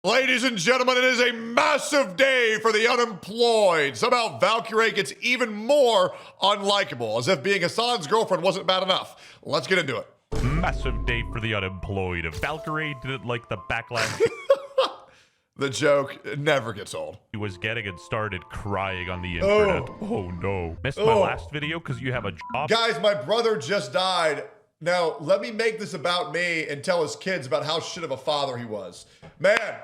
Ladies and gentlemen, it is a massive day for the unemployed. Somehow Valkyrae gets even more unlikable, as if being Hassan's girlfriend wasn't bad enough. Let's get into it. Massive day for the unemployed. Valkyrie didn't like the backlash The joke never gets old. he was getting and started crying on the internet. Oh no. Missed my last video because you have a job? Guys, my brother just died. Now, let me make this about me and tell his kids about how shit of a father he was. Man,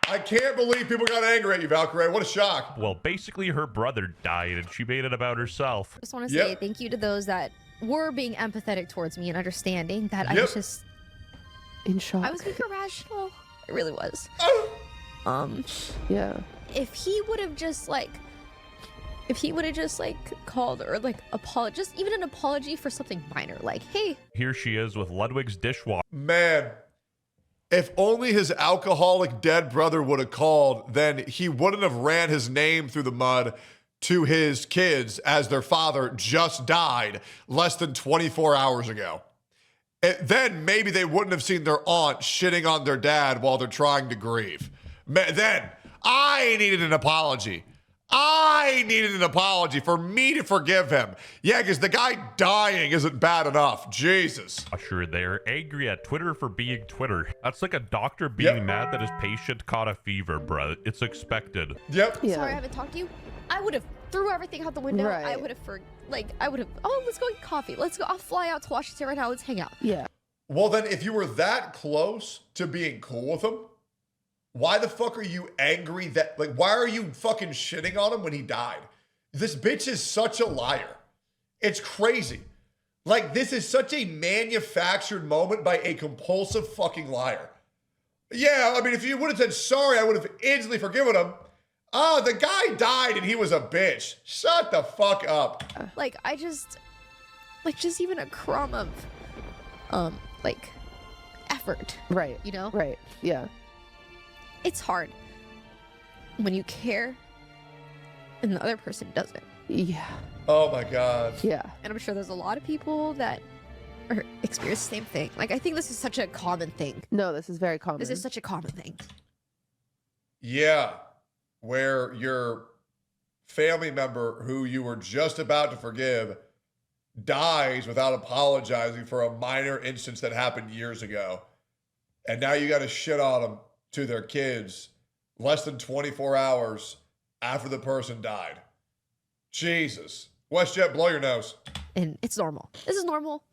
I can't believe people got angry at you, Valkyrae. What a shock. Well, basically her brother died and she made it about herself. I just want to say thank you to those that were being empathetic towards me and understanding that I was just in shock. I was being irrational. I really was. Yeah. If he would have just called or just even an apology for something minor, like, hey. Here she is with Ludwig's dishwasher. Man, if only his alcoholic dead brother would have called, then he wouldn't have ran his name through the mud to his kids as their father just died less than 24 hours ago. And then maybe they wouldn't have seen their aunt shitting on their dad while they're trying to grieve. Then I needed an apology. I needed an apology for me to forgive him. Yeah, because the guy dying isn't bad enough. Jesus. Sure, they're angry at Twitter for being Twitter. That's like a doctor being mad that his patient caught a fever, bruh. It's expected. Yep. Yeah. Sorry I haven't talked to you. I would have threw everything out the window. Right. I would have oh, let's go get coffee. Let's go. I'll fly out to Washington right now. Let's hang out. Yeah. Well, then if you were that close to being cool with him, why the fuck are you angry that, like, why are you fucking shitting on him when he died? This bitch is such a liar. It's crazy. Like, this is such a manufactured moment by a compulsive fucking liar. Yeah, I mean, if you would have said sorry, I would have instantly forgiven him. Oh, the guy died and he was a bitch. Shut the fuck up. Like, just even a crumb of, effort. Right. You know? Right. Yeah. It's hard when you care and the other person doesn't. Yeah. Oh my God. Yeah. And I'm sure there's a lot of people that experience the same thing. Like, I think this is such a common thing. No, this is very common. This is such a common thing. Yeah, where your family member who you were just about to forgive dies without apologizing for a minor instance that happened years ago. And now you got to shit on them to their kids less than 24 hours after the person died. Jesus. WestJet, blow your nose. And it's normal. This is normal.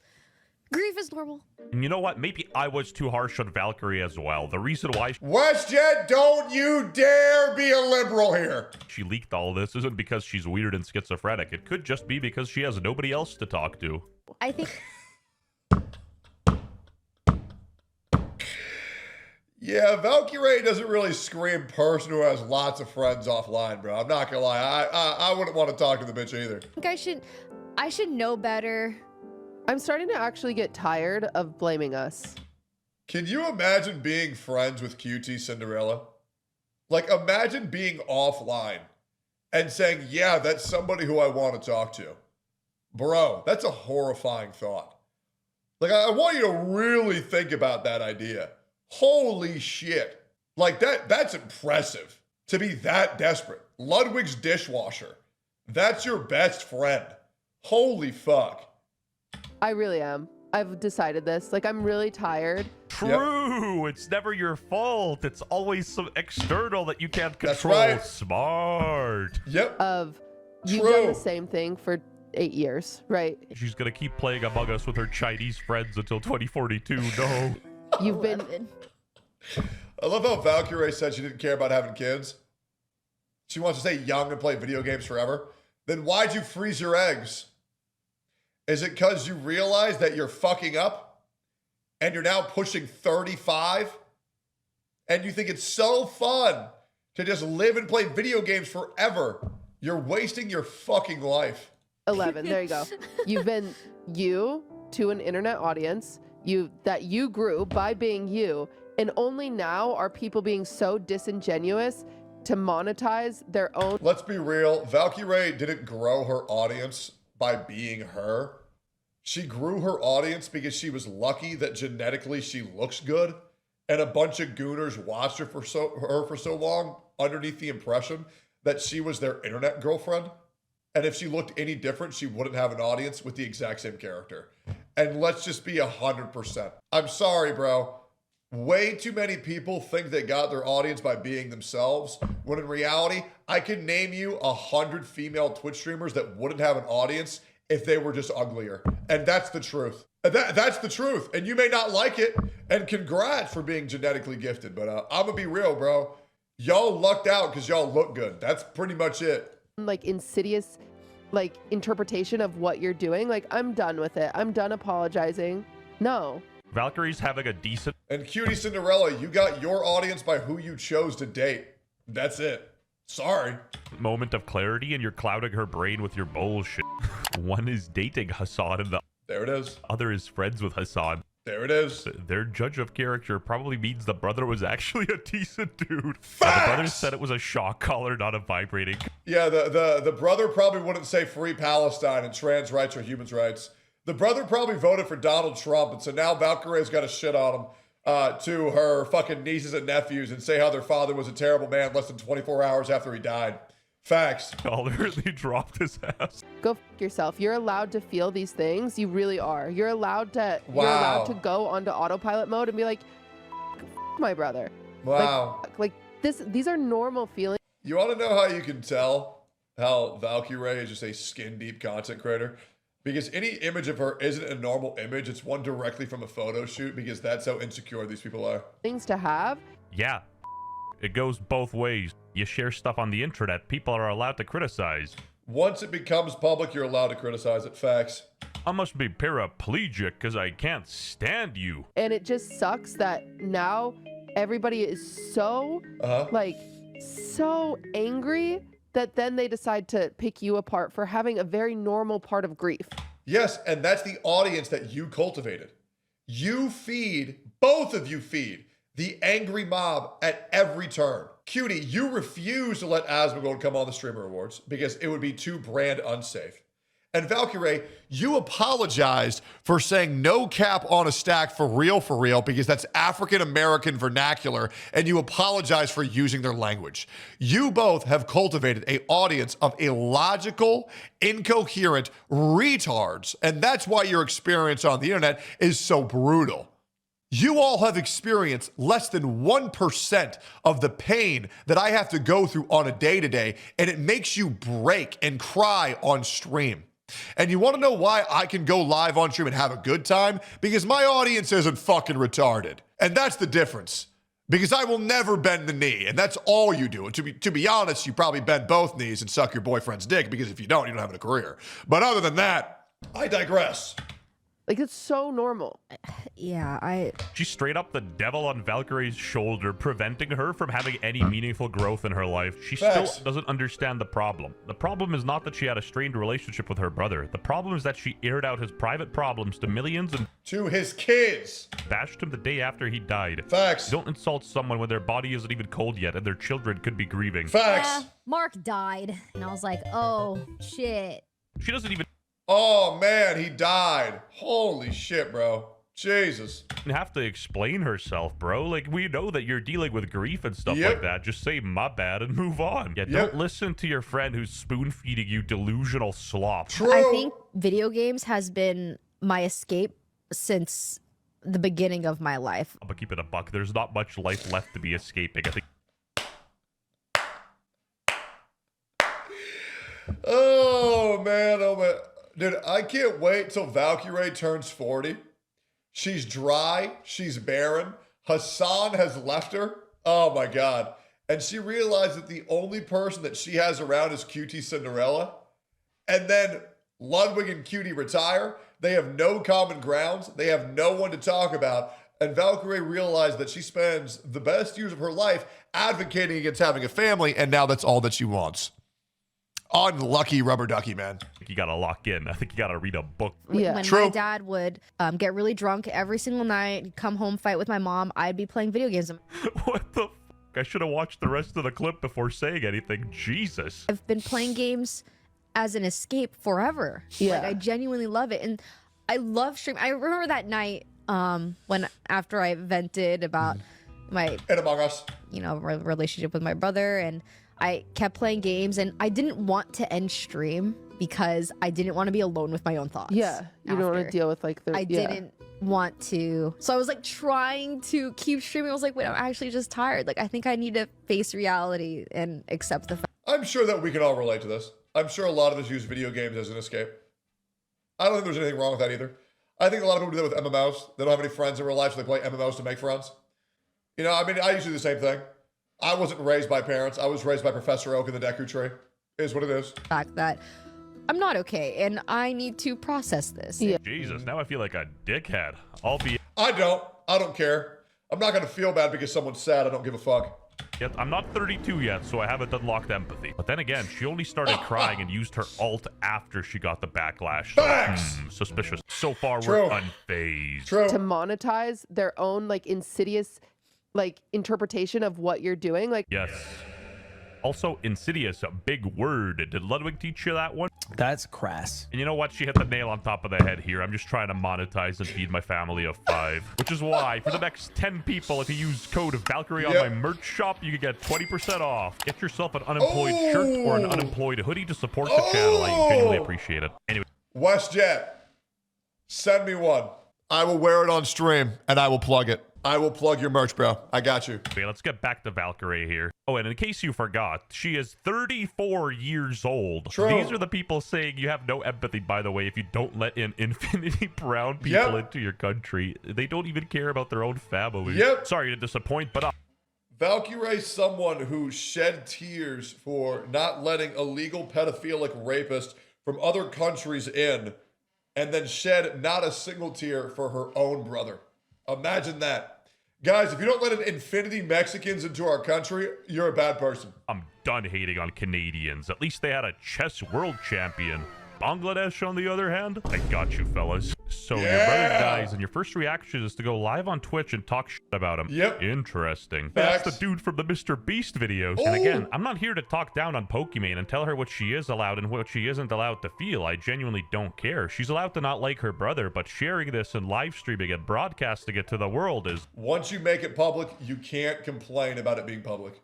Grief is normal. And you know what? Maybe I was too harsh on Valkyrie as well. The reason why WestJet, don't you dare be a liberal here. she leaked all this isn't because she's weird and schizophrenic. It could just be because she has nobody else to talk to. I think... Yeah, Valkyrae doesn't really scream person who has lots of friends offline, bro. I'm not gonna lie. I wouldn't want to talk to the bitch either. I should know better. I'm starting to actually get tired of blaming us. Can you imagine being friends with QT Cinderella? Like, imagine being offline and saying, yeah, that's somebody who I want to talk to. Bro, that's a horrifying thought. Like, I want you to really think about that idea. Holy shit. Like, that's impressive to be that desperate. Ludwig's dishwasher. That's your best friend. Holy fuck. I really am. I've decided this. Like, I'm really tired. True. It's never your fault. It's always some external that you can't control. That's right. Smart. Yep. You've done the same thing for 8 years, right? She's gonna keep playing Among Us with her Chinese friends until 2042. No. You've been... I love how Valkyrae said she didn't care about having kids. She wants to stay young and play video games forever. Then why'd you freeze your eggs? Is it because you realize that you're fucking up and you're now pushing 35 and you think it's so fun to just live and play video games forever? You're wasting your fucking life. 11. There you go. You've been you to an internet audience that you grew by being you, and only now are people being so disingenuous to monetize their own. Let's be real. Valkyrae didn't grow her audience by being her. She grew her audience because she was lucky that genetically she looks good and a bunch of gooners watched her for so long underneath the impression that she was their internet girlfriend. And if she looked any different, she wouldn't have an audience with the exact same character. And let's just be 100%. I'm sorry, bro. Way too many people think they got their audience by being themselves, when in reality, I can name you 100 female Twitch streamers that wouldn't have an audience if they were just uglier. And that's the truth. That's the truth. And you may not like it. And congrats for being genetically gifted. But I'm going to be real, bro. Y'all lucked out because y'all look good. That's pretty much it. Like insidious, like interpretation of what you're doing. Like, I'm done with it. I'm done apologizing. No. Valkyrie's having a decent And Cutie Cinderella, you got your audience by who you chose to date. That's it. Sorry. moment of clarity and you're clouding her brain with your bullshit. One is dating Hassan and the There it is. other is friends with Hassan. There it is. Their judge of character probably means the brother was actually a decent dude. Facts! The brother said it was a shock collar, not a vibrating. Yeah, the brother probably wouldn't say free Palestine and trans rights or human rights. The brother probably voted for Donald Trump, and so now Valkyrae's got to shit on him to her fucking nieces and nephews and say how their father was a terrible man less than 24 hours after he died. Facts. Collar, they dropped his ass. Go f yourself. You're allowed to feel these things. You really are. You're allowed to. Wow. You're allowed to go onto autopilot mode and be like, F my brother. Wow. Like this. These are normal feelings. You want to know how you can tell how Valkyrae is just a skin-deep content creator? Because any image of her isn't a normal image. It's one directly from a photo shoot because that's how insecure these people are. Things to have. Yeah. It goes both ways. You share stuff on the internet, people are allowed to criticize. Once it becomes public, you're allowed to criticize it. Facts. I must be paraplegic because I can't stand you. And it just sucks that now everybody is so like so angry that then they decide to pick you apart for having a very normal part of grief. Yes, and that's the audience that you cultivated. You feed, both of you feed, the angry mob at every turn. Cutie, you refuse to let Asmongold come on the Streamer Awards because it would be too brand unsafe. And Valkyrae, you apologized for saying no cap on a stack for real, because that's African-American vernacular, and you apologize for using their language. You both have cultivated an audience of illogical, incoherent retards, and that's why your experience on the internet is so brutal. You all have experienced less than 1% of the pain that I have to go through on a day-to-day, and it makes you break and cry on stream. And you want to know why I can go live on stream and have a good time? Because my audience isn't fucking retarded. And that's the difference. Because I will never bend the knee, and that's all you do. And to be honest, you probably bend both knees and suck your boyfriend's dick, because if you don't have a career. But other than that, I digress. Like, it's so normal. Yeah, She's straight up the devil on Valkyrie's shoulder, preventing her from having any meaningful growth in her life. She Facts. still doesn't understand the problem. The problem is not that she had a strained relationship with her brother. The problem is that she aired out his private problems to millions and To his kids. bashed him the day after he died. Facts. Don't insult someone when their body isn't even cold yet and their children could be grieving. Facts. yeah. Mark died, and I was like, oh shit. She doesn't even Oh, man, he died. Holy shit, bro. Jesus. have to explain herself, bro. Like, we know that you're dealing with grief and stuff Yep. like that. Just say, my bad, and move on. Yeah, don't listen to your friend who's spoon-feeding you delusional slop. True. I think video games has been my escape since the beginning of my life. But keep it a buck. There's not much life left to be escaping. I think Oh, man. Dude, I can't wait till Valkyrae turns 40. She's dry. She's barren. Hassan has left her. Oh, my God. And she realized that the only person that she has around is Cutie Cinderella. And then Ludwig and Cutie retire. They have no common grounds. They have no one to talk about. And Valkyrae realized that she spends the best years of her life advocating against having a family, and now that's all that she wants. Unlucky rubber ducky, man. you gotta lock in. I think you gotta read a book. Yeah. When True. my dad would get really drunk every single night, come home, fight with my mom, I'd be playing video games. What the f? I should have watched the rest of the clip before saying anything. Jesus. I've been playing games as an escape forever. Yeah. Like, I genuinely love it. And I love stream. I remember that night when after I vented about my And Among Us. relationship with my brother, and I kept playing games, and I didn't want to end stream because I didn't want to be alone with my own thoughts. Yeah, you don't want to deal with like the. I didn't want to, so I was like trying to keep streaming. I was like, wait, I'm actually just tired. Like, I think I need to face reality and accept the fact. I'm sure that we can all relate to this. I'm sure a lot of us use video games as an escape. I don't think there's anything wrong with that either. I think a lot of people do that with MMOs. They don't have any friends in real life, so they play MMOs to make friends. You know, I mean, I used to do the same thing. I wasn't raised by parents. I was raised by Professor Oak in the Deku Tree. Is what it is. Fact that I'm not okay, and I need to process this. Yeah. Jesus, now I feel like a dickhead. I don't care. I'm not going to feel bad because someone's sad. I don't give a fuck. Yet I'm not 32 yet, so I haven't unlocked empathy. But then again, she only started crying and used her alt after she got the backlash. Facts! Suspicious. So far, True. we're unfazed. True. To monetize their own like insidious like interpretation of what you're doing. Like, Yes. Also, insidious, a big word. Did Ludwig teach you that one? That's crass. And you know what? She hit the nail on top of the head here. I'm just trying to monetize and feed my family of 5. Which is why, for the next 10 people, if you use code Valkyrie on my merch shop, you can get 20% off. Get yourself an unemployed shirt or an unemployed hoodie to support the channel. I genuinely appreciate it. Anyway. WestJet, send me one. I will wear it on stream, and I will plug it. I will plug your merch, bro. I got you. Okay, let's get back to Valkyrae here. Oh, and in case you forgot, she is 34 years old. True. These are the people saying you have no empathy, by the way, if you don't let in Infinity Brown people into your country. They don't even care about their own family. Yep. Sorry to disappoint, but... Valkyrae is someone who shed tears for not letting illegal pedophilic rapists from other countries in, and then shed not a single tear for her own brother. Imagine that. Guys, if you don't let in Infinity Mexicans into our country, you're a bad person. I'm done hating on Canadians. At least they had a chess world champion. Bangladesh, on the other hand, I got you, fellas. So your brother dies, and your first reaction is to go live on Twitch and talk shit about him. Yep. Interesting. Facts. That's the dude from the Mr. Beast videos. And again, I'm not here to talk down on Pokimane and tell her what she is allowed and what she isn't allowed to feel. I genuinely don't care. She's allowed to not like her brother, but sharing this and live streaming and broadcasting it to the world is... Once you make it public, you can't complain about it being public.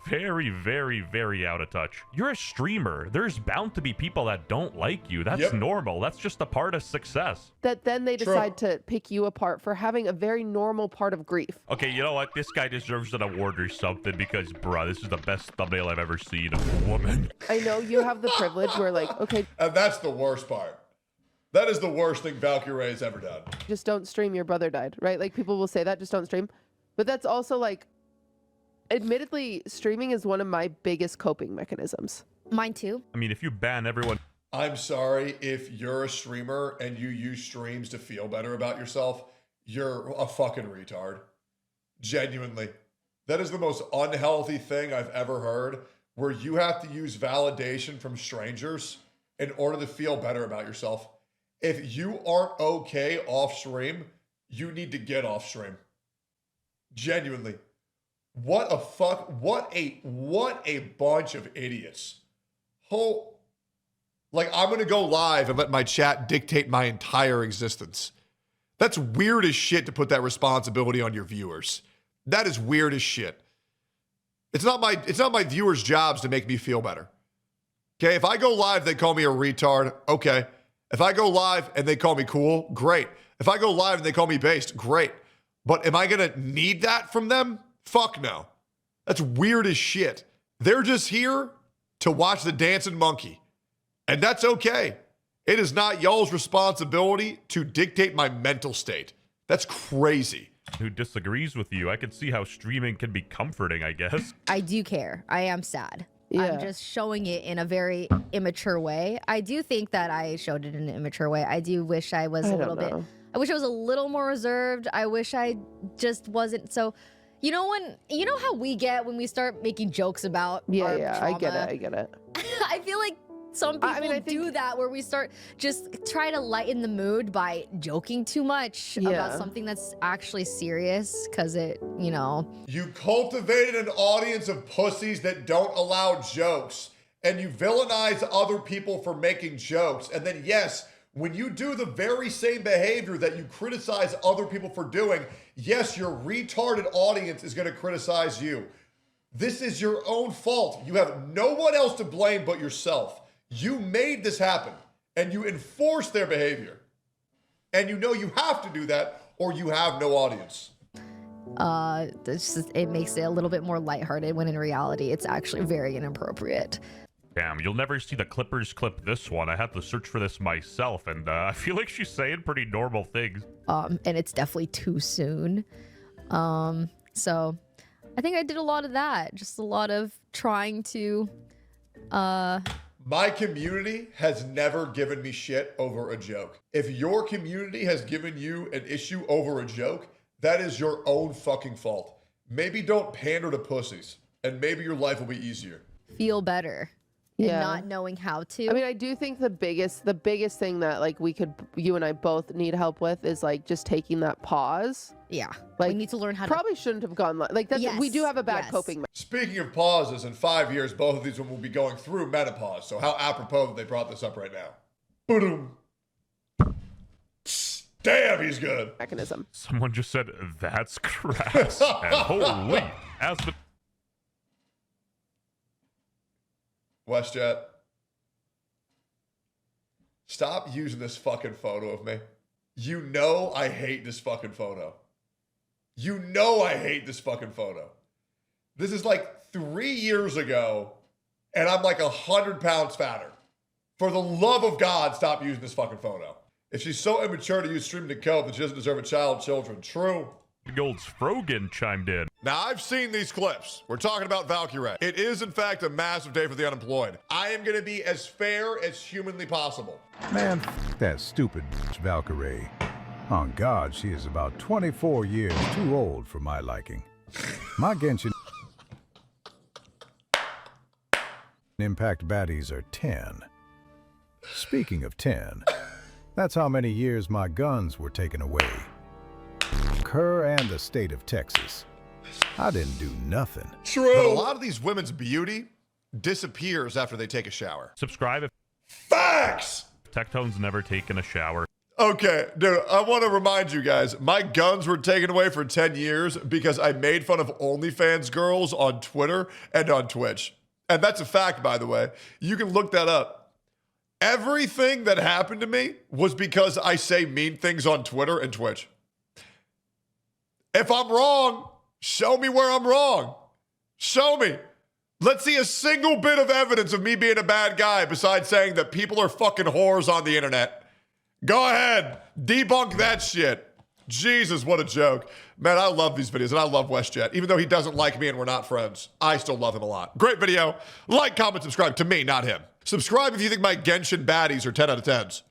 very, very, very out of touch. You're a streamer. There's bound to be people that don't like you. That's normal. That's just a part of success. that then they decide to pick you apart for having a very normal part of grief. Okay, you know what? This guy deserves an award or something because, bruh, this is the best thumbnail I've ever seen of a woman. I know you have the privilege where like, okay, And that's the worst part. That is the worst thing Valkyrae has ever done. just don't stream, your brother died, right? Like people will say that, just don't stream. But that's also like, admittedly, streaming is one of my biggest coping mechanisms. Mine too. I mean, if you ban everyone... I'm sorry if you're a streamer and you use streams to feel better about yourself, you're a fucking retard. Genuinely. That is the most unhealthy thing I've ever heard, where you have to use validation from strangers in order to feel better about yourself. If you aren't okay off stream, you need to get off stream. Genuinely. What a fuck, what a bunch of idiots. Like, I'm going to go live and let my chat dictate my entire existence. That's weird as shit to put that responsibility on your viewers. That is weird as shit. It's not my viewers' jobs to make me feel better. Okay, if I go live, they call me a retard. Okay. If I go live and they call me cool, great. If I go live and they call me based, great. But am I going to need that from them? Fuck no. That's weird as shit. They're just here to watch the dancing monkey. And that's okay. It is not y'all's responsibility to dictate my mental state. That's crazy. Who disagrees with you? I can see how streaming can be comforting, I guess. I do care. I am sad. Yeah. I'm just showing it in a very immature way. I do think that I showed it in an immature way. I do wish I was a little bit. I wish I was a little more reserved. I wish I just wasn't so. You know how we get when we start making jokes about our trauma? I get it. I feel like some people I do that, where we start just try to lighten the mood by joking too much about something that's actually serious, because it, You cultivated an audience of pussies that don't allow jokes, and you villainize other people for making jokes. And then, yes, When you do the very same behavior that you criticize other people for doing, yes, your retarded audience is going to criticize you. This is your own fault. You have no one else to blame but yourself. You made this happen, and you enforce their behavior. And you know you have to do that, or you have no audience. It makes it a little bit more lighthearted when in reality it's actually very inappropriate. Damn, you'll never see the Clippers clip this one. I had to search for this myself, and I feel like she's saying pretty normal things. And it's definitely too soon. So I think I did a lot of that. Just a lot of trying to, My community has never given me shit over a joke. If your community has given you an issue over a joke, that is your own fucking fault. Maybe don't pander to pussies, and maybe your life will be easier. feel better. And not knowing how to. I mean, I do think the biggest thing that like you and I both need help with is like just taking that pause. Yeah. Like, we need to learn how probably shouldn't have gone like that. Yes, We do have a bad yes. coping. Speaking of pauses, in 5 years, both of these women will be going through menopause. So how apropos that they brought this up right now. Boom. Damn, he's good. Mechanism. Someone just said, that's crass. And holy, as the... WestJet, stop using this fucking photo of me. You know I hate this fucking photo. You know I hate this fucking photo. This is like 3 years ago, and I'm like 100 pounds fatter. For the love of God, stop using this fucking photo. If she's so immature to use streaming to cope that she doesn't deserve a child, children. True. Gold's Frogan chimed in. Now, I've seen these clips. We're talking about Valkyrae. It is, in fact, a massive day for the unemployed. I am going to be as fair as humanly possible. Man, that stupid bitch Valkyrae. On God, she is about 24 years too old for my liking. My Genshin Impact baddies are 10. Speaking of 10, that's how many years my guns were taken away. Her and the state of Texas. I didn't do nothing. True. But a lot of these women's beauty disappears after they take a shower. Subscribe if Facts! Tectone's never taken a shower. Okay, dude, I want to remind you guys, my guns were taken away for 10 years because I made fun of OnlyFans girls on Twitter and on Twitch. And that's a fact, by the way. You can look that up. Everything that happened to me was because I say mean things on Twitter and Twitch. If I'm wrong, show me where I'm wrong. Show me. Let's see a single bit of evidence of me being a bad guy besides saying that people are fucking whores on the internet. Go ahead. Debunk that shit. Jesus, what a joke. Man, I love these videos, and I love WestJet. Even though he doesn't like me and we're not friends, I still love him a lot. Great video. Like, comment, subscribe to me, not him. Subscribe if you think my Genshin baddies are 10 out of 10s.